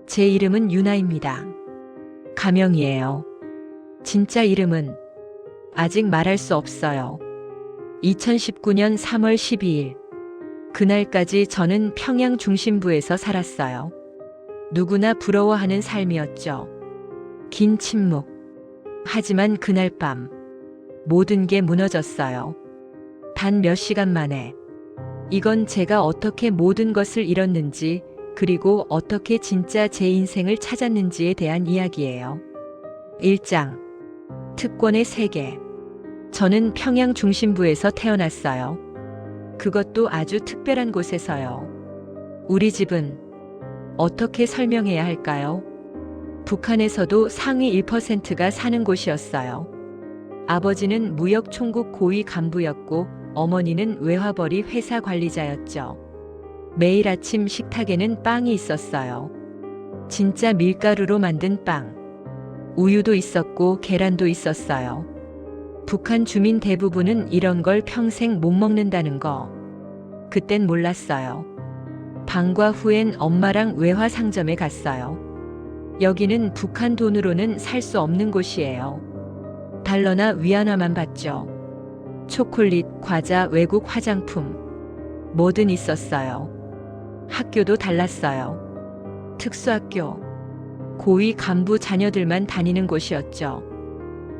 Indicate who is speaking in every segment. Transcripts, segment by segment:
Speaker 1: 제 이름은 유나입니다. 가명이에요. 진짜 이름은 아직 말할 수 없어요. 2019년 3월 12일. 그날까지 저는 평양 중심부에서 살았어요. 누구나 부러워하는 삶이었죠. 긴 침묵. 하지만 그날 밤 모든 게 무너졌어요. 단 몇 시간 만에. 이건 제가 어떻게 모든 것을 잃었는지, 그리고 어떻게 진짜 제 인생을 찾았는지에 대한 이야기예요. 1장. 특권의 세계. 저는 평양 중심부에서 태어났어요. 그것도 아주 특별한 곳에서요. 우리 집은 어떻게 설명해야 할까요? 북한에서도 상위 1%가 사는 곳이었어요. 아버지는 무역총국 고위 간부였고 어머니는 외화벌이 회사 관리자였죠. 매일 아침 식탁에는 빵이 있었어요. 진짜 밀가루로 만든 빵. 우유도 있었고 계란도 있었어요. 북한 주민 대부분은 이런 걸 평생 못 먹는다는 거. 그땐 몰랐어요. 방과 후엔 엄마랑 외화 상점에 갔어요. 여기는 북한 돈으로는 살 수 없는 곳이에요. 달러나 위안화만 받죠. 초콜릿, 과자, 외국 화장품. 뭐든 있었어요. 학교도 달랐어요. 특수학교. 고위 간부 자녀들만 다니는 곳이었죠.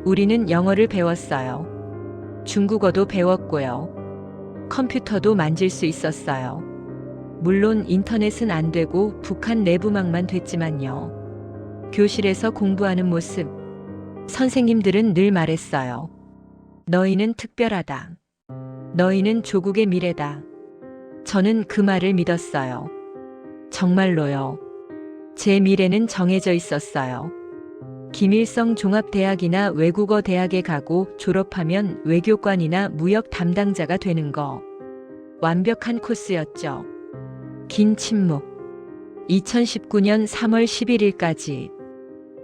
Speaker 1: 우리는 영어를 배웠어요. 중국어도 배웠고요. 컴퓨터도 만질 수 있었어요. 물론 인터넷은 안 되고 북한 내부망만 됐지만요. 교실에서 공부하는 모습. 선생님들은 늘 말했어요. 너희는 특별하다. 너희는 조국의 미래다. 저는 그 말을 믿었어요. 정말로요. 제 미래는 정해져 있었어요. 김일성 종합대학이나 외국어 대학에 가고 졸업하면 외교관이나 무역 담당자가 되는 거. 완벽한 코스였죠. 긴 침묵. 2019년 3월 11일까지.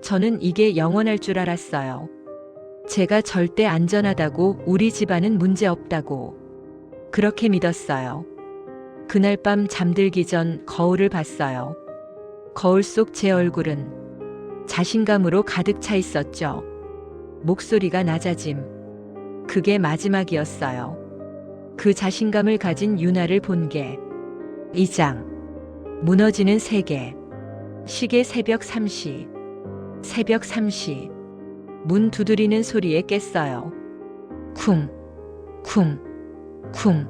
Speaker 1: 저는 이게 영원할 줄 알았어요. 제가 절대 안전하다고, 우리 집안은 문제 없다고. 그렇게 믿었어요. 그날 밤 잠들기 전 거울을 봤어요. 거울 속 제 얼굴은 자신감으로 가득 차 있었죠. 목소리가 낮아짐. 그게 마지막이었어요. 그 자신감을 가진 유나를 본 게. 2장. 무너지는 세계. 시계 새벽 3시. 새벽 3시. 문 두드리는 소리에 깼어요. 쿵, 쿵, 쿵.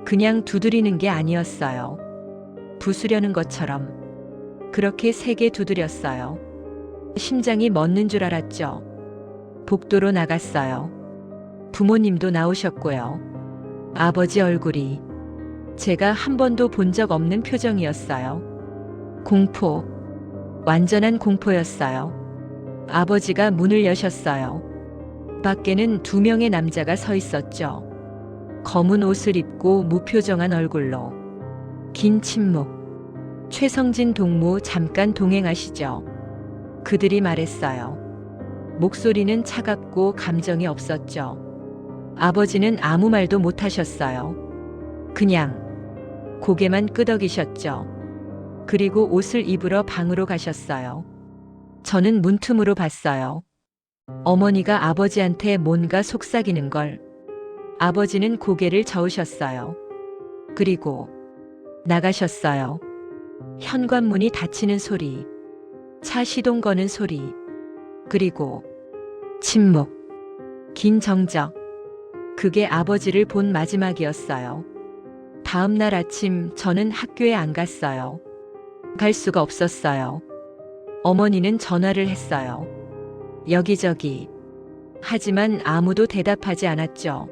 Speaker 1: 그냥 두드리는 게 아니었어요. 부수려는 것처럼. 그렇게 3개 두드렸어요. 심장이 멎는 줄 알았죠. 복도로 나갔어요. 부모님도 나오셨고요. 아버지 얼굴이 제가 한 번도 본 적 없는 표정이었어요. 공포. 완전한 공포였어요. 아버지가 문을 여셨어요. 밖에는 2명의 남자가 서 있었죠. 검은 옷을 입고 무표정한 얼굴로. 긴 침묵. 최성진 동무 잠깐 동행하시죠. 그들이 말했어요. 목소리는 차갑고 감정이 없었죠. 아버지는 아무 말도 못 하셨어요. 그냥 고개만 끄덕이셨죠. 그리고 옷을 입으러 방으로 가셨어요. 저는 문틈으로 봤어요. 어머니가 아버지한테 뭔가 속삭이는 걸. 아버지는 고개를 저으셨어요. 그리고 나가셨어요. 현관문이 닫히는 소리. 차 시동 거는 소리. 그리고 침묵. 긴 정적. 그게 아버지를 본 마지막이었어요. 다음 날 아침 저는 학교에 안 갔어요. 갈 수가 없었어요. 어머니는 전화를 했어요. 여기저기. 하지만 아무도 대답하지 않았죠.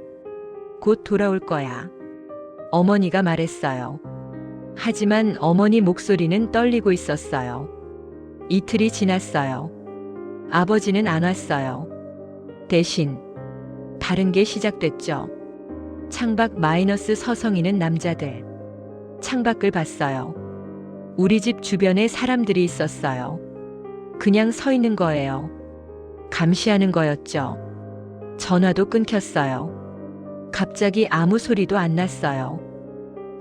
Speaker 1: 곧 돌아올 거야. 어머니가 말했어요. 하지만 어머니 목소리는 떨리고 있었어요. 이틀이 지났어요. 아버지는 안 왔어요. 대신 다른 게 시작됐죠. 창밖 마이너스 서성이는 남자들. 창밖을 봤어요. 우리 집 주변에 사람들이 있었어요. 그냥 서 있는 거예요. 감시하는 거였죠. 전화도 끊겼어요. 갑자기 아무 소리도 안 났어요.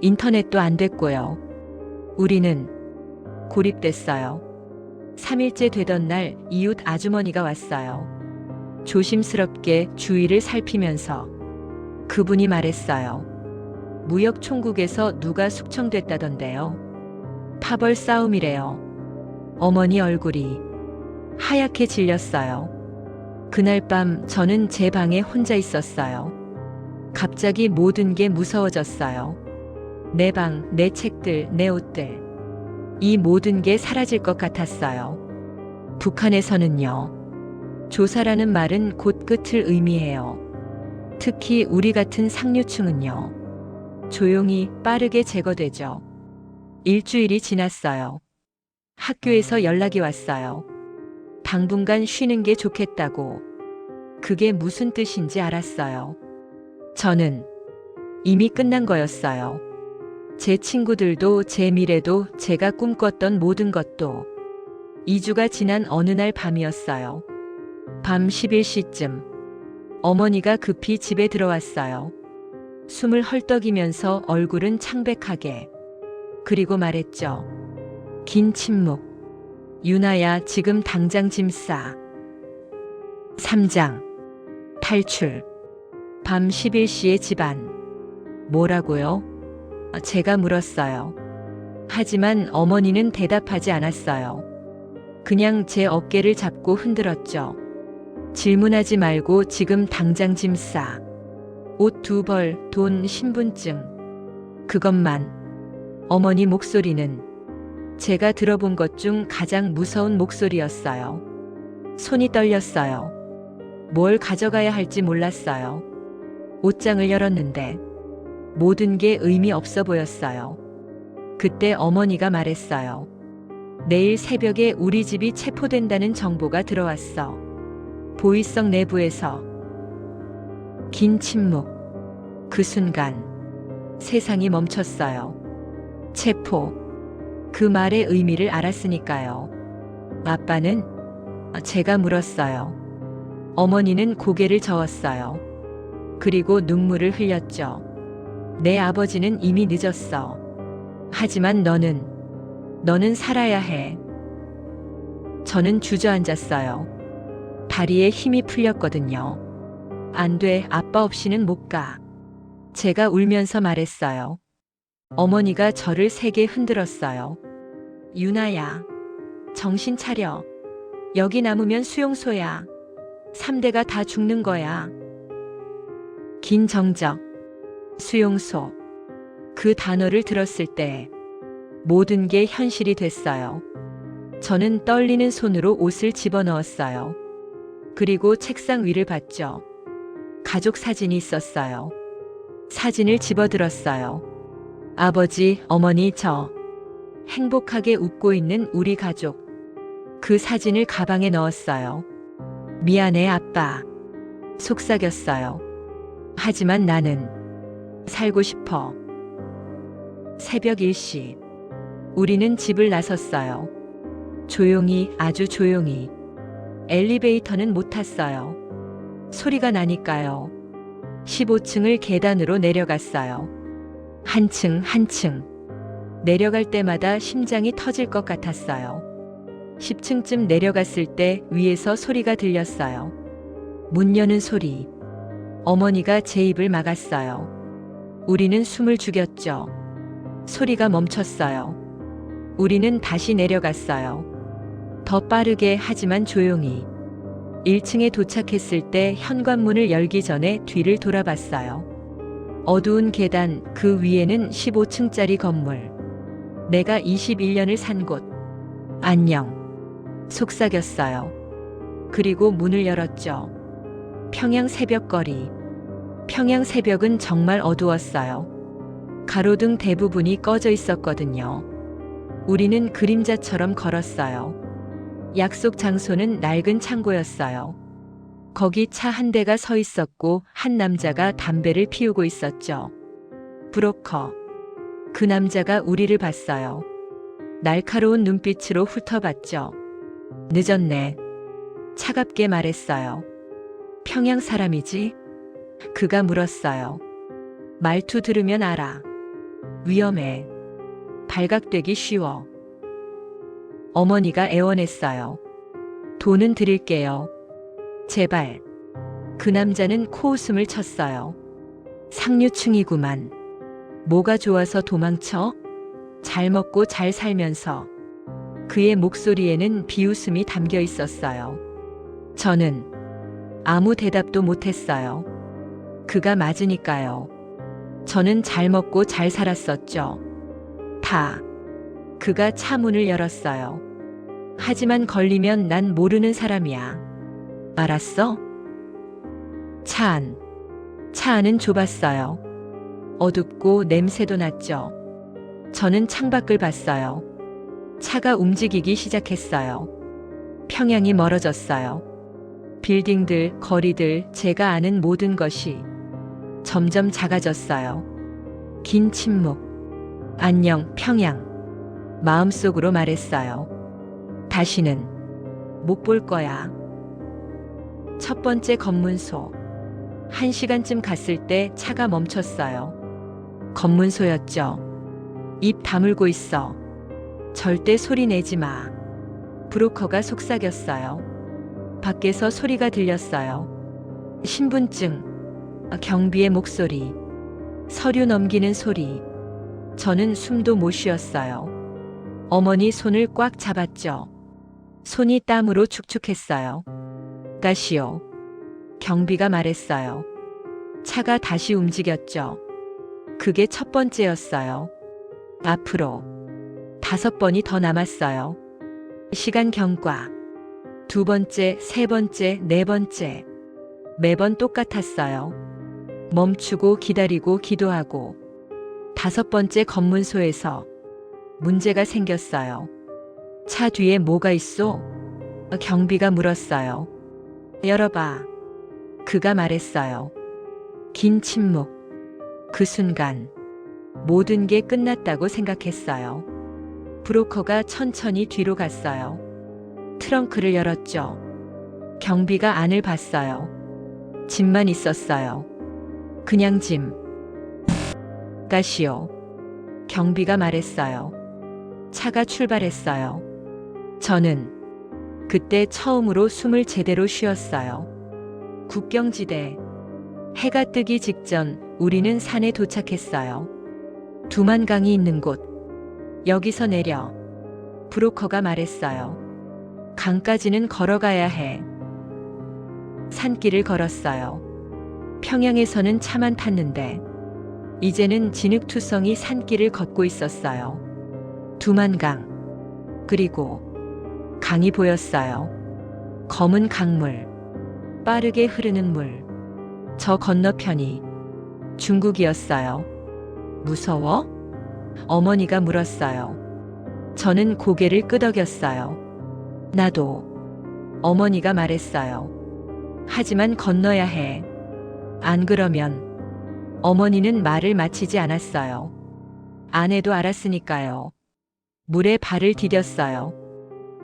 Speaker 1: 인터넷도 안 됐고요. 우리는 고립됐어요. 3일째 되던 날 이웃 아주머니가 왔어요. 조심스럽게 주위를 살피면서 그분이 말했어요. 무역 총국에서 누가 숙청됐다던데요. 파벌 싸움이래요. 어머니 얼굴이 하얗게 질렸어요. 그날 밤 저는 제 방에 혼자 있었어요. 갑자기 모든 게 무서워졌어요. 내 방, 내 책들, 내 옷들. 이 모든 게 사라질 것 같았어요. 북한에서는요. 조사라는 말은 곧 끝을 의미해요. 특히 우리 같은 상류층은요. 조용히 빠르게 제거되죠. 일주일이 지났어요. 학교에서 연락이 왔어요. 당분간 쉬는 게 좋겠다고. 그게 무슨 뜻인지 알았어요. 저는 이미 끝난 거였어요. 제 친구들도 제 미래도 제가 꿈꿨던 모든 것도 2주가 지난 어느 날 밤이었어요. 밤 11시쯤 어머니가 급히 집에 들어왔어요. 숨을 헐떡이면서 얼굴은 창백하게. 그리고 말했죠. 긴 침묵. 유나야, 지금 당장 짐 싸. 3장. 탈출. 밤 11시에 집 안. 뭐라고요? 제가 물었어요. 하지만 어머니는 대답하지 않았어요. 그냥 제 어깨를 잡고 흔들었죠. 질문하지 말고 지금 당장 짐 싸. 옷 2벌, 돈, 신분증. 그것만. 어머니 목소리는 제가 들어본 것 중 가장 무서운 목소리였어요. 손이 떨렸어요. 뭘 가져가야 할지 몰랐어요. 옷장을 열었는데 모든 게 의미 없어 보였어요. 그때 어머니가 말했어요. 내일 새벽에 우리 집이 체포된다는 정보가 들어왔어. 보이성 내부에서. 긴 침묵. 그 순간 세상이 멈췄어요. 체포. 그 말의 의미를 알았으니까요. 아빠는? 제가 물었어요. 어머니는 고개를 저었어요. 그리고 눈물을 흘렸죠. 내 아버지는 이미 늦었어. 하지만 너는 살아야 해. 저는 주저앉았어요. 다리에 힘이 풀렸거든요. 안 돼, 아빠 없이는 못 가. 제가 울면서 말했어요. 어머니가 저를 세게 흔들었어요. 유나야, 정신 차려. 여기 남으면 수용소야. 3대가 다 죽는 거야. 긴 정적. 수용소. 그 단어를 들었을 때 모든 게 현실이 됐어요. 저는 떨리는 손으로 옷을 집어넣었어요. 그리고 책상 위를 봤죠. 가족 사진이 있었어요. 사진을 집어들었어요. 아버지, 어머니, 저. 행복하게 웃고 있는 우리 가족. 그 사진을 가방에 넣었어요. 미안해, 아빠. 속삭였어요. 하지만 나는 살고 싶어. 새벽 1시. 우리는 집을 나섰어요. 조용히, 아주 조용히. 엘리베이터는 못 탔어요. 소리가 나니까요. 15층을 계단으로 내려갔어요. 한층 한층. 내려갈 때마다 심장이 터질 것 같았어요. 10층쯤 내려갔을 때 위에서 소리가 들렸어요. 문 여는 소리. 어머니가 제 입을 막았어요. 우리는 숨을 죽였죠. 소리가 멈췄어요. 우리는 다시 내려갔어요. 더 빠르게 하지만 조용히. 1층에 도착했을 때 현관문을 열기 전에 뒤를 돌아봤어요. 어두운 계단, 그 위에는 15층짜리 건물. 내가 21년을 산 곳. 안녕. 속삭였어요. 그리고 문을 열었죠. 평양 새벽거리. 평양 새벽은 정말 어두웠어요. 가로등 대부분이 꺼져 있었거든요. 우리는 그림자처럼 걸었어요. 약속 장소는 낡은 창고였어요. 거기 차 한 대가 서 있었고 한 남자가 담배를 피우고 있었죠. 브로커. 그 남자가 우리를 봤어요. 날카로운 눈빛으로 훑어봤죠. 늦었네. 차갑게 말했어요. 평양 사람이지? 그가 물었어요. 말투 들으면 알아. 위험해. 발각되기 쉬워. 어머니가 애원했어요. 돈은 드릴게요. 제발. 그 남자는 코웃음을 쳤어요. 상류층이구만. 뭐가 좋아서 도망쳐? 잘 먹고 잘 살면서. 그의 목소리에는 비웃음이 담겨 있었어요. 저는 아무 대답도 못했어요. 그가 맞으니까요. 저는 잘 먹고 잘 살았었죠. 다. 그가 차 문을 열었어요. 하지만 걸리면 난 모르는 사람이야. 알았어? 차 안은 좁았어요. 어둡고 냄새도 났죠. 저는 창밖을 봤어요. 차가 움직이기 시작했어요. 평양이 멀어졌어요. 빌딩들, 거리들, 제가 아는 모든 것이 점점 작아졌어요. 긴 침묵. 안녕, 평양. 마음속으로 말했어요. 다시는 못 볼 거야. 첫 번째 검문소. 1시간쯤 갔을 때 차가 멈췄어요. 검문소였죠. 입 다물고 있어. 절대 소리 내지 마. 브로커가 속삭였어요. 밖에서 소리가 들렸어요. 신분증, 경비의 목소리, 서류 넘기는 소리. 저는 숨도 못 쉬었어요. 어머니 손을 꽉 잡았죠. 손이 땀으로 축축했어요. 가시오. 경비가 말했어요. 차가 다시 움직였죠. 그게 첫 번째였어요. 앞으로 5번이 더 남았어요. 시간 경과. 2번째, 3번째, 4번째. 매번 똑같았어요. 멈추고 기다리고 기도하고. 5번째 검문소에서 문제가 생겼어요. 차 뒤에 뭐가 있어? 경비가 물었어요. 열어봐. 그가 말했어요. 긴 침묵. 그 순간 모든 게 끝났다고 생각했어요. 브로커가 천천히 뒤로 갔어요. 트렁크를 열었죠. 경비가 안을 봤어요. 짐만 있었어요. 그냥 짐. 가시오. 경비가 말했어요. 차가 출발했어요. 저는 그때 처음으로 숨을 제대로 쉬었어요. 국경지대. 해가 뜨기 직전 우리는 산에 도착했어요. 두만강이 있는 곳. 여기서 내려. 브로커가 말했어요. 강까지는 걸어가야 해. 산길을 걸었어요. 평양에서는 차만 탔는데 이제는 진흙투성이 산길을 걷고 있었어요. 두만강. 그리고 강이 보였어요. 검은 강물. 빠르게 흐르는 물. 저 건너편이 중국이었어요. 무서워? 어머니가 물었어요. 저는 고개를 끄덕였어요. 나도. 어머니가 말했어요. 하지만 건너야 해. 안 그러면. 어머니는 말을 마치지 않았어요. 아내도 알았으니까요. 물에 발을 디뎠어요.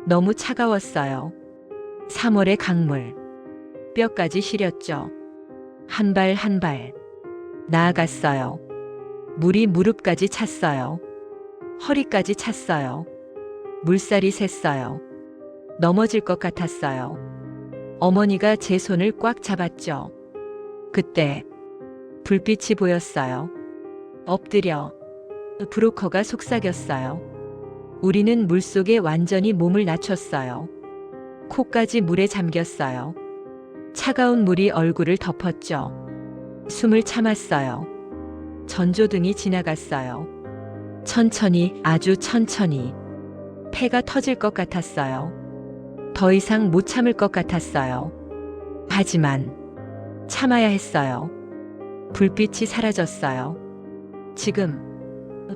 Speaker 1: 너무 차가웠어요. 3월의 강물. 뼈까지 시렸죠. 한 발 한 발. 나아갔어요. 물이 무릎까지 찼어요. 허리까지 찼어요. 물살이 샜어요. 넘어질 것 같았어요. 어머니가 제 손을 꽉 잡았죠. 그때 불빛이 보였어요. 엎드려. 브로커가 속삭였어요. 우리는 물속에 완전히 몸을 낮췄어요. 코까지 물에 잠겼어요. 차가운 물이 얼굴을 덮었죠. 숨을 참았어요. 전조등이 지나갔어요. 천천히, 아주 천천히. 폐가 터질 것 같았어요. 더 이상 못 참을 것 같았어요. 하지만 참아야 했어요. 불빛이 사라졌어요. 지금.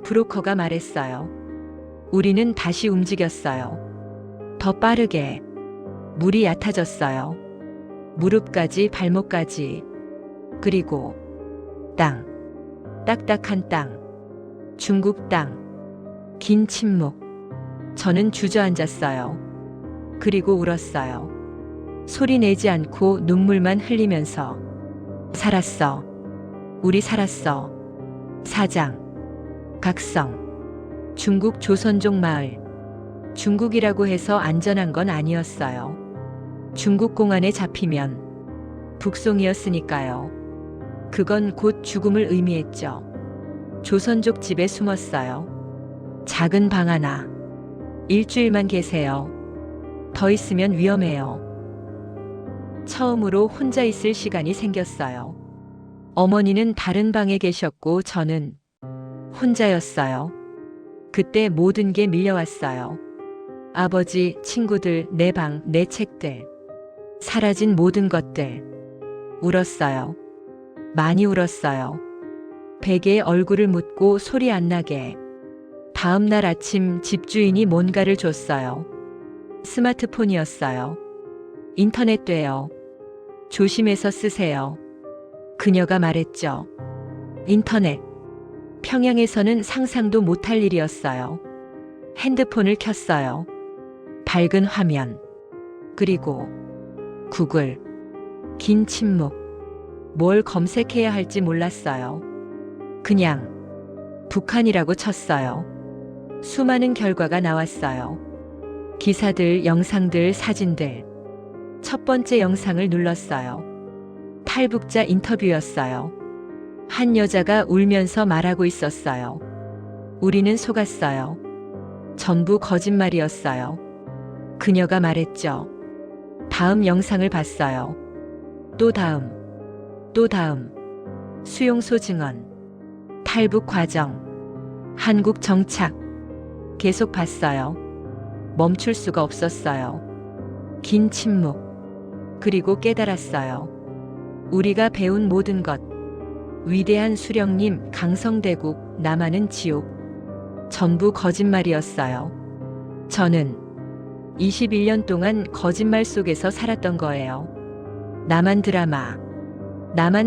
Speaker 1: 브로커가 말했어요. 우리는 다시 움직였어요. 더 빠르게. 물이 얕아졌어요. 무릎까지 발목까지. 그리고 땅. 딱딱한 땅. 중국 땅. 긴 침묵. 저는 주저앉았어요. 그리고 울었어요. 소리 내지 않고 눈물만 흘리면서. 살았어. 우리 살았어. 사장. 각성. 중국 조선족 마을. 중국이라고 해서 안전한 건 아니었어요. 중국 공안에 잡히면 북송이었으니까요. 그건 곧 죽음을 의미했죠. 조선족 집에 숨었어요. 작은 방 하나. 일주일만 계세요. 더 있으면 위험해요. 처음으로 혼자 있을 시간이 생겼어요. 어머니는 다른 방에 계셨고 저는 혼자였어요. 그때 모든 게 밀려왔어요. 아버지, 친구들, 내 방, 내 책들. 사라진 모든 것들. 울었어요. 많이 울었어요. 베개에 얼굴을 묻고 소리 안 나게. 다음 날 아침 집주인이 뭔가를 줬어요. 스마트폰이었어요. 인터넷 돼요. 조심해서 쓰세요. 그녀가 말했죠. 인터넷. 평양에서는 상상도 못할 일이었어요. 핸드폰을 켰어요. 밝은 화면. 그리고 구글. 긴 침묵. 뭘 검색해야 할지 몰랐어요. 그냥 북한이라고 쳤어요. 수많은 결과가 나왔어요. 기사들, 영상들, 사진들. 첫 번째 영상을 눌렀어요. 탈북자 인터뷰였어요. 한 여자가 울면서 말하고 있었어요. 우리는 속았어요. 전부 거짓말이었어요. 그녀가 말했죠. 다음 영상을 봤어요. 또 다음. 또 다음. 수용소 증언. 탈북 과정. 한국 정착. 계속 봤어요. 멈출 수가 없었어요. 긴 침묵. 그리고 깨달았어요. 우리가 배운 모든 것. 위대한 수령님, 강성대국, 남한은 지옥. 전부 거짓말이었어요. 저는 21년 동안 거짓말 속에서 살았던 거예요. 남한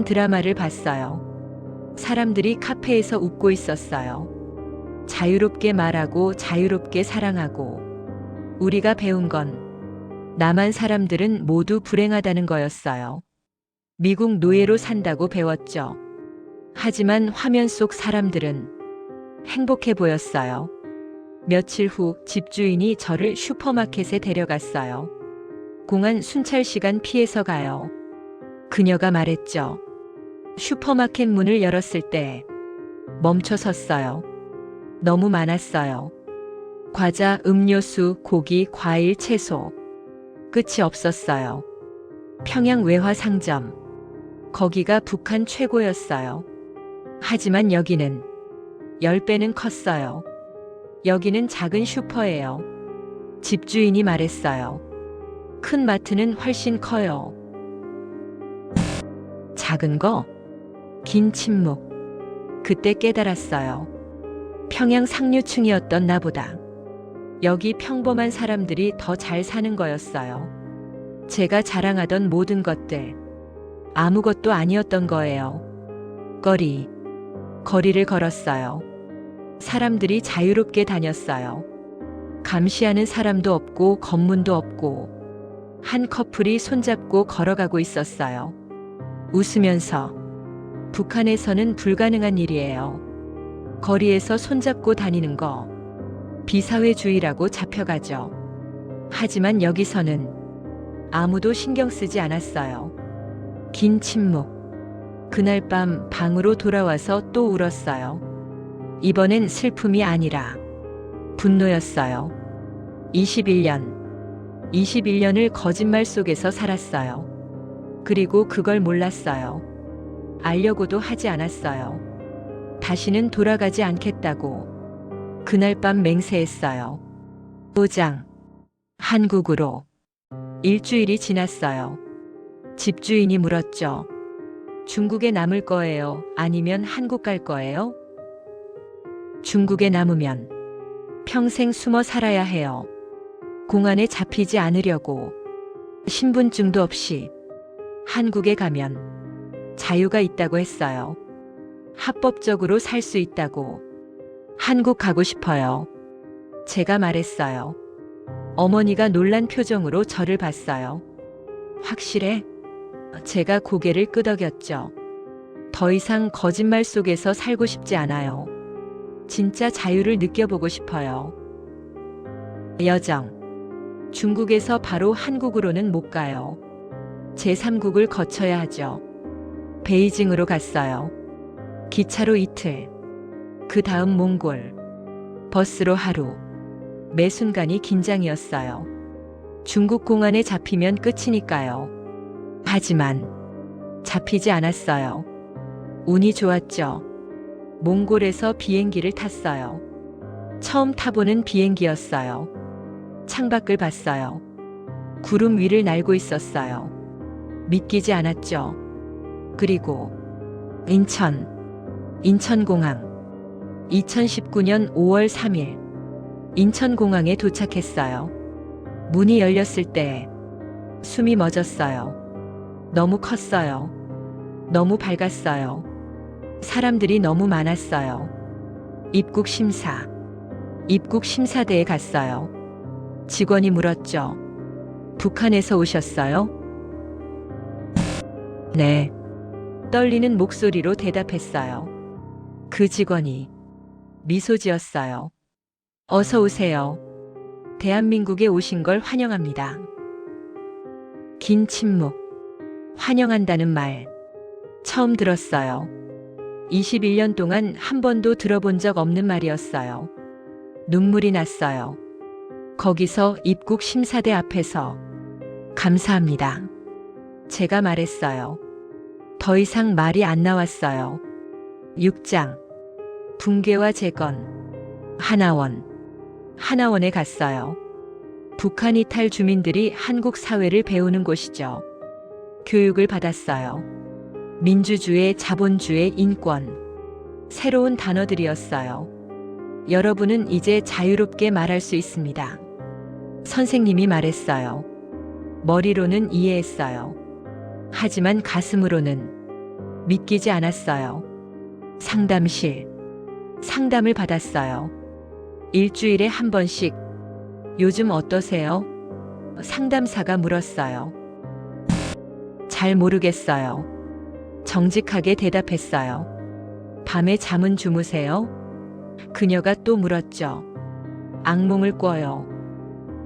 Speaker 1: 드라마를 봤어요. 사람들이 카페에서 웃고 있었어요. 자유롭게 말하고 자유롭게 사랑하고. 우리가 배운 건 남한 사람들은 모두 불행하다는 거였어요. 미국 노예로 산다고 배웠죠. 하지만 화면 속 사람들은 행복해 보였어요. 며칠 후 집주인이 저를 슈퍼마켓에 데려갔어요. 공안 순찰 시간 피해서 가요. 그녀가 말했죠. 슈퍼마켓 문을 열었을 때 멈춰 섰어요. 너무 많았어요. 과자, 음료수, 고기, 과일, 채소. 끝이 없었어요. 평양 외화 상점. 거기가 북한 최고였어요. 하지만 여기는 10배는 컸어요. 여기는 작은 슈퍼예요. 집주인이 말했어요. 큰 마트는 훨씬 커요. 작은 거? 긴 침묵. 그때 깨달았어요. 평양 상류층이었던 나보다 여기 평범한 사람들이 더 잘 사는 거였어요. 제가 자랑하던 모든 것들 아무것도 아니었던 거예요. 거리를 걸었어요. 사람들이 자유롭게 다녔어요. 감시하는 사람도 없고 검문도 없고 한 커플이 손잡고 걸어가고 있었어요. 웃으면서 북한에서는 불가능한 일이에요. 거리에서 손잡고 다니는 거 비사회주의라고 잡혀가죠. 하지만 여기서는 아무도 신경 쓰지 않았어요. 긴 침묵. 그날 밤 방으로 돌아와서 또 울었어요. 이번엔 슬픔이 아니라 분노였어요. 21년을 거짓말 속에서 살았어요. 그리고 그걸 몰랐어요. 알려고도 하지 않았어요. 다시는 돌아가지 않겠다고. 그날 밤 맹세했어요. 도장. 한국으로. 일주일이 지났어요. 집주인이 물었죠. 중국에 남을 거예요? 아니면 한국 갈 거예요? 중국에 남으면 평생 숨어 살아야 해요. 공안에 잡히지 않으려고. 신분증도 없이. 한국에 가면 자유가 있다고 했어요. 합법적으로 살 수 있다고. 한국 가고 싶어요. 제가 말했어요. 어머니가 놀란 표정으로 저를 봤어요. 확실해? 제가 고개를 끄덕였죠. 더 이상 거짓말 속에서 살고 싶지 않아요. 진짜 자유를 느껴보고 싶어요. 여정. 중국에서 바로 한국으로는 못 가요. 제3국을 거쳐야 하죠. 베이징으로 갔어요. 기차로 이틀. 그 다음 몽골. 버스로 하루. 매 순간이 긴장이었어요. 중국 공안에 잡히면 끝이니까요. 하지만 잡히지 않았어요. 운이 좋았죠. 몽골에서 비행기를 탔어요. 처음 타보는 비행기였어요. 창밖을 봤어요. 구름 위를 날고 있었어요. 믿기지 않았죠. 그리고 인천공항. 2019년 5월 3일 인천공항에 도착했어요. 문이 열렸을 때 숨이 멈었어요. 너무 컸어요. 너무 밝았어요. 사람들이 너무 많았어요. 입국 심사대에 갔어요. 직원이 물었죠. 북한에서 오셨어요? 네. 떨리는 목소리로 대답했어요. 그 직원이 미소 지었어요. 어서 오세요. 대한민국에 오신 걸 환영합니다. 긴 침묵. 환영한다는 말. 처음 들었어요. 21년 동안 한 번도 들어본 적 없는 말이었어요. 눈물이 났어요. 거기서 입국 심사대 앞에서 감사합니다. 제가 말했어요. 더 이상 말이 안 나왔어요. 6장. 붕괴와 재건. 하나원에 갔어요. 북한 이탈 주민들이 한국 사회를 배우는 곳이죠. 교육을 받았어요. 민주주의, 자본주의, 인권. 새로운 단어들이었어요. 여러분은 이제 자유롭게 말할 수 있습니다. 선생님이 말했어요. 머리로는 이해했어요. 하지만 가슴으로는 믿기지 않았어요. 상담을 받았어요. 일주일에 한 번씩. 요즘 어떠세요? 상담사가 물었어요. 잘 모르겠어요. 정직하게 대답했어요. 밤에 잠은 주무세요? 그녀가 또 물었죠. 악몽을 꿔요.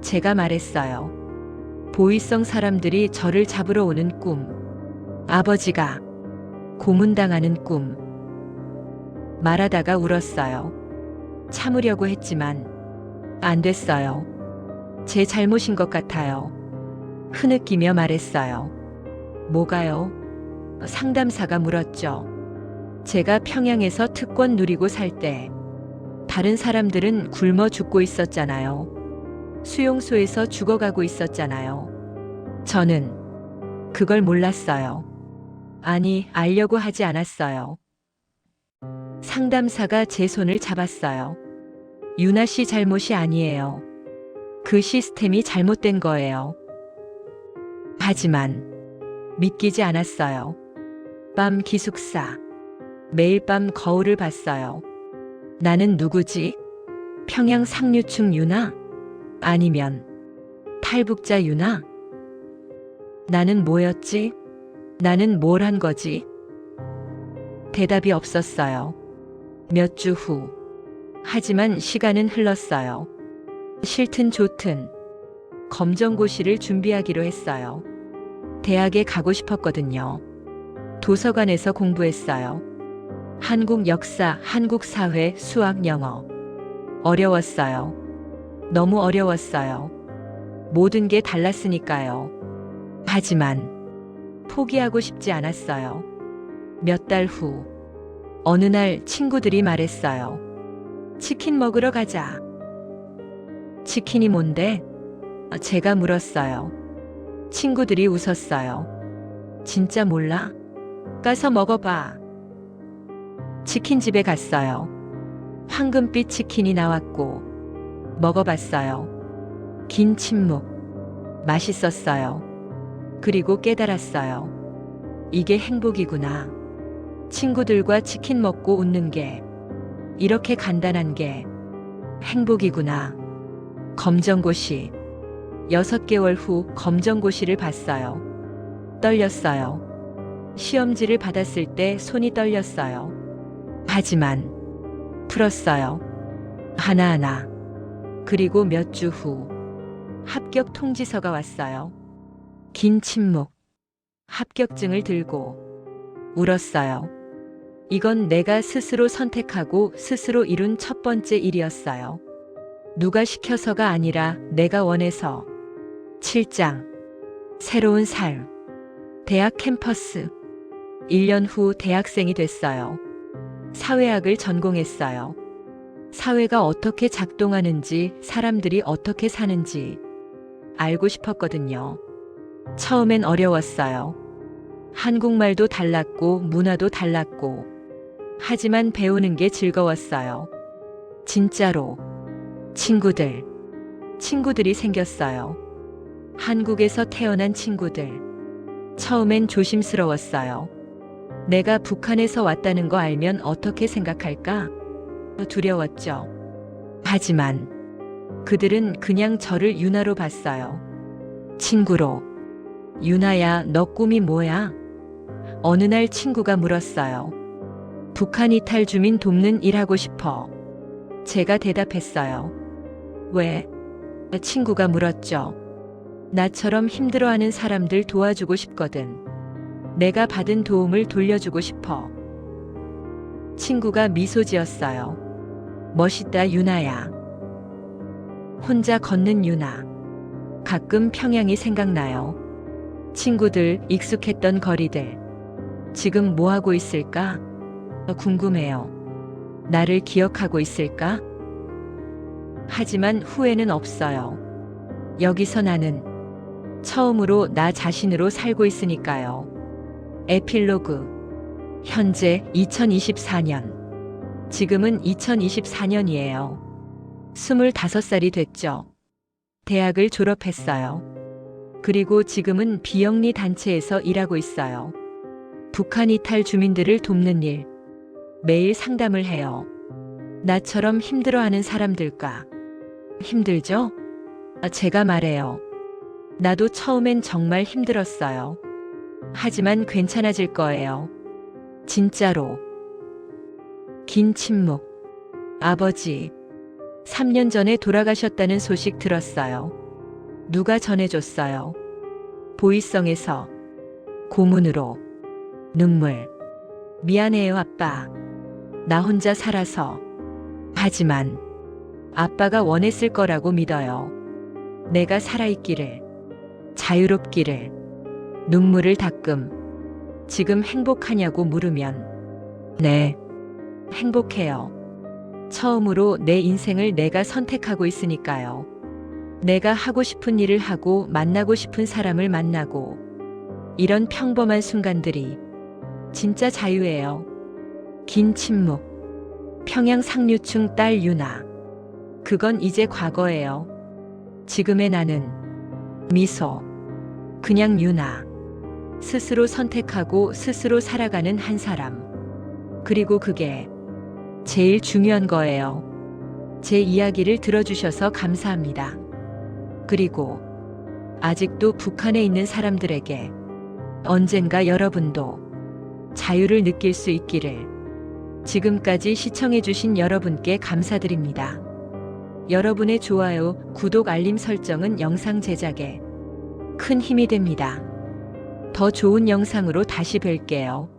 Speaker 1: 제가 말했어요. 보이성 사람들이 저를 잡으러 오는 꿈. 아버지가 고문당하는 꿈. 말하다가 울었어요. 참으려고 했지만 안 됐어요. 제 잘못인 것 같아요. 흐느끼며 말했어요. 뭐가요? 상담사가 물었죠. 제가 평양에서 특권 누리고 살 때 다른 사람들은 굶어 죽고 있었잖아요. 수용소에서 죽어가고 있었잖아요. 저는 그걸 몰랐어요. 아니, 알려고 하지 않았어요. 상담사가 제 손을 잡았어요. 유나 씨 잘못이 아니에요. 그 시스템이 잘못된 거예요. 하지만 믿기지 않았어요. 밤 기숙사. 매일 밤 거울을 봤어요. 나는 누구지? 평양 상류층 유나? 아니면 탈북자 유나? 나는 뭐였지? 나는 뭘 한 거지? 대답이 없었어요. 몇 주 후. 하지만 시간은 흘렀어요. 싫든 좋든 검정고시를 준비하기로 했어요. 대학에 가고 싶었거든요. 도서관에서 공부했어요. 한국 역사, 한국 사회, 수학, 영어. 어려웠어요. 너무 어려웠어요. 모든 게 달랐으니까요. 하지만 포기하고 싶지 않았어요. 몇 달 후, 어느 날 친구들이 말했어요. 치킨 먹으러 가자. 치킨이 뭔데? 제가 물었어요. 친구들이 웃었어요. 진짜 몰라? 가서 먹어봐. 치킨집에 갔어요. 황금빛 치킨이 나왔고 먹어봤어요. 긴 침묵. 맛있었어요. 그리고 깨달았어요. 이게 행복이구나. 친구들과 치킨 먹고 웃는 게 이렇게 간단한 게 행복이구나. 검정고시. 6개월 후 검정고시를 봤어요. 떨렸어요. 시험지를 받았을 때 손이 떨렸어요. 하지만 풀었어요. 하나하나. 그리고 몇 주 후 합격 통지서가 왔어요. 긴 침묵. 합격증을 들고 울었어요. 이건 내가 스스로 선택하고 스스로 이룬 첫 번째 일이었어요. 누가 시켜서가 아니라 내가 원해서. 7장. 새로운 삶. 대학 캠퍼스. 1년 후 대학생이 됐어요. 사회학을 전공했어요. 사회가 어떻게 작동하는지, 사람들이 어떻게 사는지 알고 싶었거든요. 처음엔 어려웠어요. 한국말도 달랐고 문화도 달랐고. 하지만 배우는 게 즐거웠어요. 진짜로. 친구들이 생겼어요. 한국에서 태어난 친구들. 처음엔 조심스러웠어요. 내가 북한에서 왔다는 거 알면 어떻게 생각할까? 두려웠죠. 하지만 그들은 그냥 저를 유나로 봤어요. 친구로. 유나야, 너 꿈이 뭐야? 어느 날 친구가 물었어요. 북한 이탈 주민 돕는 일 하고 싶어. 제가 대답했어요. 왜? 친구가 물었죠. 나처럼 힘들어하는 사람들 도와주고 싶거든. 내가 받은 도움을 돌려주고 싶어. 친구가 미소 지었어요. 멋있다, 유나야. 혼자 걷는 유나. 가끔 평양이 생각나요. 친구들, 익숙했던 거리들. 지금 뭐 하고 있을까? 궁금해요. 나를 기억하고 있을까? 하지만 후회는 없어요. 여기서 나는 처음으로 나 자신으로 살고 있으니까요. 에필로그. 현재 2024년. 지금은 2024년이에요. 25살이 됐죠. 대학을 졸업했어요. 그리고 지금은 비영리 단체에서 일하고 있어요. 북한 이탈 주민들을 돕는 일. 매일 상담을 해요. 나처럼 힘들어하는 사람들과. 힘들죠? 제가 말해요. 나도 처음엔 정말 힘들었어요. 하지만 괜찮아질 거예요. 진짜로. 긴 침묵. 아버지. 3년 전에 돌아가셨다는 소식 들었어요. 누가 전해줬어요? 보이성에서. 고문으로. 눈물. 미안해요, 아빠. 나 혼자 살아서. 하지만 아빠가 원했을 거라고 믿어요. 내가 살아있기를. 자유롭기를. 눈물을 닦음. 지금 행복하냐고 물으면 네, 행복해요. 처음으로 내 인생을 내가 선택하고 있으니까요. 내가 하고 싶은 일을 하고 만나고 싶은 사람을 만나고. 이런 평범한 순간들이 진짜 자유예요. 긴 침묵. 평양 상류층 딸 유나. 그건 이제 과거예요. 지금의 나는 미소. 그냥 유나. 스스로 선택하고 스스로 살아가는 한 사람. 그리고 그게 제일 중요한 거예요. 제 이야기를 들어주셔서 감사합니다. 그리고 아직도 북한에 있는 사람들에게 언젠가 여러분도 자유를 느낄 수 있기를. 지금까지 시청해주신 여러분께 감사드립니다. 여러분의 좋아요, 구독, 알림 설정은 영상 제작에 큰 힘이 됩니다. 더 좋은 영상으로 다시 뵐게요.